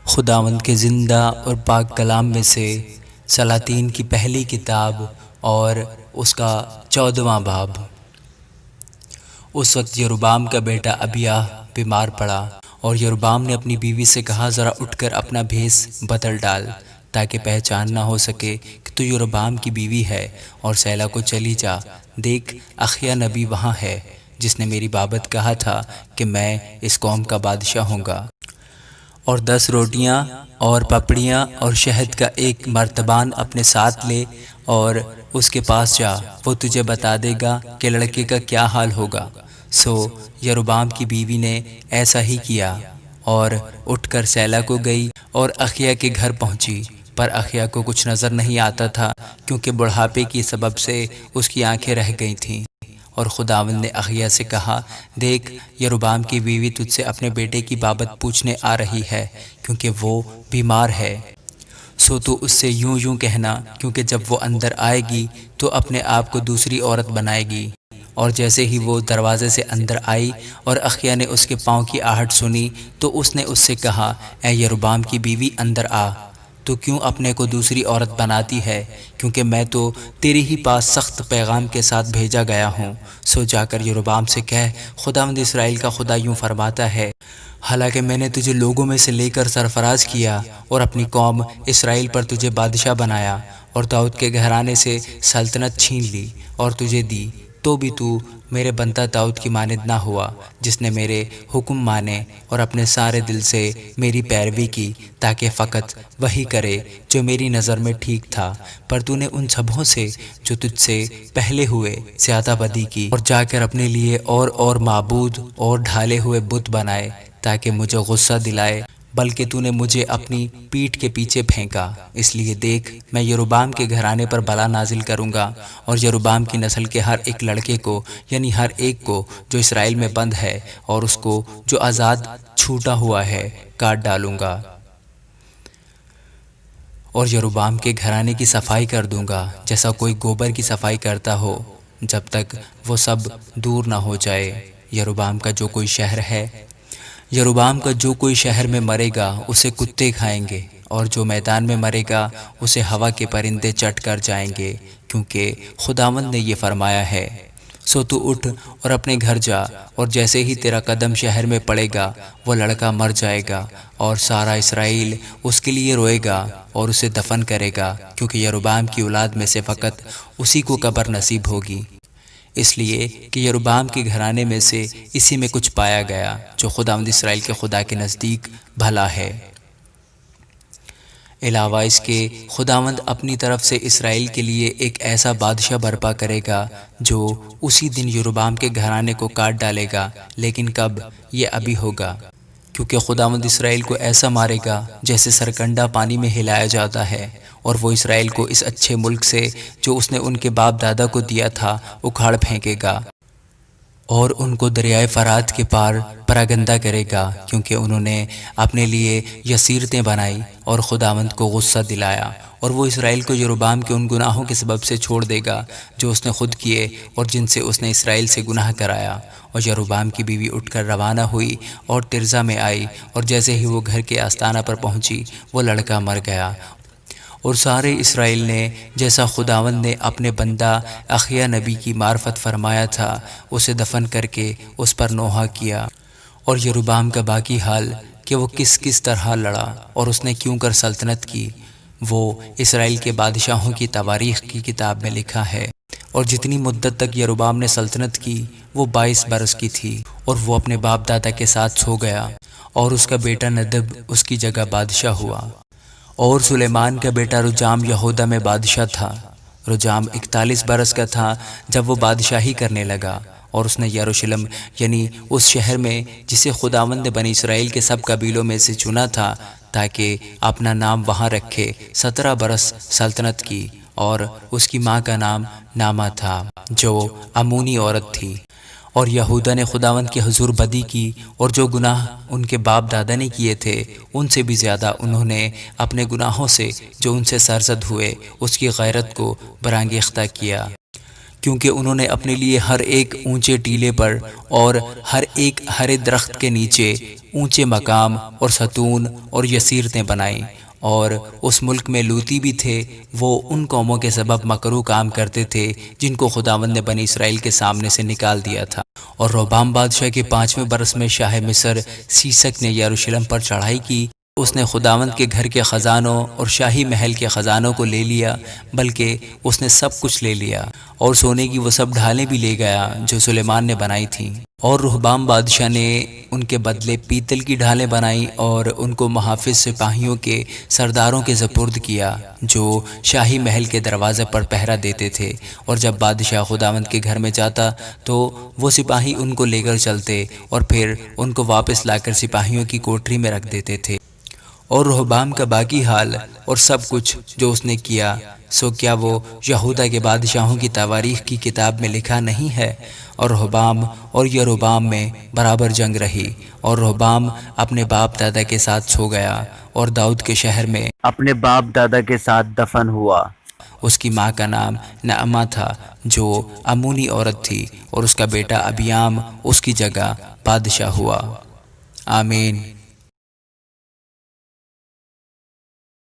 خداوند کے زندہ اور پاک کلام میں سے سلاطین کی پہلی کتاب اور اس کا 14واں باب۔ اس وقت یروبام کا بیٹا ابیہ بیمار پڑا، اور یروبام نے اپنی بیوی سے کہا، ذرا اٹھ کر اپنا بھیس بدل ڈال تاکہ پہچان نہ ہو سکے کہ تو یروبام کی بیوی ہے، اور سیلا کو چلی جا۔ دیکھ، اخیا نبی وہاں ہے جس نے میری بابت کہا تھا کہ میں اس قوم کا بادشاہ ہوں گا۔ اور 10 روٹیاں اور پپڑیاں اور شہد کا ایک مرتبان اپنے ساتھ لے اور اس کے پاس جا، وہ تجھے بتا دے گا کہ لڑکے کا کیا حال ہوگا۔ سو یروبام کی بیوی نے ایسا ہی کیا، اور اٹھ کر سیلا کو گئی اور اخیا کے گھر پہنچی، پر اخیا کو کچھ نظر نہیں آتا تھا کیونکہ بڑھاپے کی سبب سے اس کی آنکھیں رہ گئی تھیں۔ اور خداوند نے اخیا سے کہا، دیکھ، یروبام کی بیوی تجھ سے اپنے بیٹے کی بابت پوچھنے آ رہی ہے کیونکہ وہ بیمار ہے، سو تو اس سے یوں کہنا، کیونکہ جب وہ اندر آئے گی تو اپنے آپ کو دوسری عورت بنائے گی۔ اور جیسے ہی وہ دروازے سے اندر آئی اور اخیا نے اس کے پاؤں کی آہٹ سنی تو اس نے اس سے کہا، اے یروبام کی بیوی، اندر آ، تو کیوں اپنے کو دوسری عورت بناتی ہے؟ کیونکہ میں تو تیرے ہی پاس سخت پیغام کے ساتھ بھیجا گیا ہوں۔ سو جا کر یروبام سے کہہ، خداوند اسرائیل کا خدا یوں فرماتا ہے، حالانکہ میں نے تجھے لوگوں میں سے لے کر سرفراز کیا اور اپنی قوم اسرائیل پر تجھے بادشاہ بنایا، اور داؤد کے گھرانے سے سلطنت چھین لی اور تجھے دی، تو بھی تو میرے بندہ داؤد کی مانند نہ ہوا، جس نے میرے حکم مانے اور اپنے سارے دل سے میری پیروی کی، تاکہ فقط وہی کرے جو میری نظر میں ٹھیک تھا۔ پر تو نے ان سبھوں سے جو تجھ سے پہلے ہوئے زیادہ بدی کی، اور جا کر اپنے لیے اور معبود اور ڈھالے ہوئے بت بنائے تاکہ مجھے غصہ دلائے، بلکہ تو نے مجھے اپنی پیٹھ کے پیچھے پھینکا۔ اس لیے دیکھ، میں یروبام کے گھرانے پر بلا نازل کروں گا، اور یروبام کی نسل کے ہر ایک لڑکے کو، یعنی ہر ایک کو جو اسرائیل میں بند ہے، اور اس کو جو آزاد چھوٹا ہوا ہے، کاٹ ڈالوں گا، اور یروبام کے گھرانے کی صفائی کر دوں گا جیسا کوئی گوبر کی صفائی کرتا ہو، جب تک وہ سب دور نہ ہو جائے۔ یروبام کا جو کوئی شہر میں مرے گا اسے کتے کھائیں گے، اور جو میدان میں مرے گا اسے ہوا کے پرندے چٹ کر جائیں گے، کیونکہ خداوند نے یہ فرمایا ہے۔ سو تو اٹھ اور اپنے گھر جا، اور جیسے ہی تیرا قدم شہر میں پڑے گا وہ لڑکا مر جائے گا، اور سارا اسرائیل اس کے لیے روئے گا اور اسے دفن کرے گا، کیونکہ یروبام کی اولاد میں سے فقط اسی کو قبر نصیب ہوگی، اس لیے کہ یروبام کے گھرانے میں سے اسی میں کچھ پایا گیا جو خداوند اسرائیل کے خدا کے نزدیک بھلا ہے۔ علاوہ اس کے، خداوند اپنی طرف سے اسرائیل کے لیے ایک ایسا بادشاہ برپا کرے گا جو اسی دن یروبام کے گھرانے کو کاٹ ڈالے گا، لیکن کب؟ یہ ابھی ہوگا، کیونکہ خداوند اسرائیل کو ایسا مارے گا جیسے سرکنڈا پانی میں ہلایا جاتا ہے، اور وہ اسرائیل کو اس اچھے ملک سے جو اس نے ان کے باپ دادا کو دیا تھا اکھاڑ پھینکے گا، اور ان کو دریائے فرات کے پار پراگندہ کرے گا، کیونکہ انہوں نے اپنے لیے یسیرتیں بنائی اور خداوند کو غصہ دلایا۔ اور وہ اسرائیل کو یروبام کے ان گناہوں کے سبب سے چھوڑ دے گا جو اس نے خود کیے اور جن سے اس نے اسرائیل سے گناہ کرایا۔ اور یروبام کی بیوی اٹھ کر روانہ ہوئی اور ترزا میں آئی، اور جیسے ہی وہ گھر کے آستانہ پر پہنچی وہ لڑکا مر گیا، اور سارے اسرائیل نے جیسا خداوند نے اپنے بندہ اخیا نبی کی معرفت فرمایا تھا اسے دفن کر کے اس پر نوحہ کیا۔ اور یروبام کا باقی حال کہ وہ کس طرح لڑا اور اس نے کیوں کر سلطنت کی، وہ اسرائیل کے بادشاہوں کی تواریخ کی کتاب میں لکھا ہے۔ اور جتنی مدت تک یروبام نے سلطنت کی وہ 22 برس کی تھی، اور وہ اپنے باپ دادا کے ساتھ سو گیا، اور اس کا بیٹا ندب اس کی جگہ بادشاہ ہوا۔ اور سلیمان کا بیٹا رجام یہودا میں بادشاہ تھا۔ رجام 41 برس کا تھا جب وہ بادشاہی کرنے لگا، اور اس نے یروشلم یعنی اس شہر میں جسے خداوند نے بنی اسرائیل کے سب قبیلوں میں سے چنا تھا تاکہ اپنا نام وہاں رکھے، 17 برس سلطنت کی، اور اس کی ماں کا نام نامہ تھا جو امونی عورت تھی۔ اور یہودا نے خداوند کے حضور بدی کی، اور جو گناہ ان کے باپ دادا نے کیے تھے ان سے بھی زیادہ انہوں نے اپنے گناہوں سے جو ان سے سرزد ہوئے اس کی غیرت کو برانگیختہ کیا، کیونکہ انہوں نے اپنے لیے ہر ایک اونچے ٹیلے پر اور ہر ایک ہرے درخت کے نیچے اونچے مقام اور ستون اور یسیرتیں بنائیں۔ اور اس ملک میں لوطی بھی تھے، وہ ان قوموں کے سبب مکروہ کام کرتے تھے جن کو خداوند نے بنی اسرائیل کے سامنے سے نکال دیا تھا۔ اور رہبام بادشاہ کے 5ویں برس میں شاہ مصر سیسک نے یروشلم پر چڑھائی کی۔ اس نے خداوند کے گھر کے خزانوں اور شاہی محل کے خزانوں کو لے لیا، بلکہ اس نے سب کچھ لے لیا، اور سونے کی وہ سب ڈھالیں بھی لے گیا جو سلیمان نے بنائی تھیں۔ اور رہبام بادشاہ نے ان کے بدلے پیتل کی ڈھالیں بنائی اور ان کو محافظ سپاہیوں کے سرداروں کے سپرد کیا جو شاہی محل کے دروازے پر پہرا دیتے تھے۔ اور جب بادشاہ خداوند کے گھر میں جاتا تو وہ سپاہی ان کو لے کر چلتے اور پھر ان کو واپس لا کر سپاہیوں کی کوٹری میں رکھ دیتے تھے۔ اور رہبام کا باقی حال اور سب کچھ جو اس نے کیا، سو کیا وہ یہودا کے بادشاہوں کی تواریخ کی کتاب میں لکھا نہیں ہے؟ اور رہبام اور یروبام میں برابر جنگ رہی، اور رہبام اپنے باپ دادا کے ساتھ سو گیا اور داؤد کے شہر میں اپنے باپ دادا کے ساتھ دفن ہوا۔ اس کی ماں کا نام نعمہ تھا جو امونی عورت تھی، اور اس کا بیٹا ابیام اس کی جگہ بادشاہ ہوا۔ آمین۔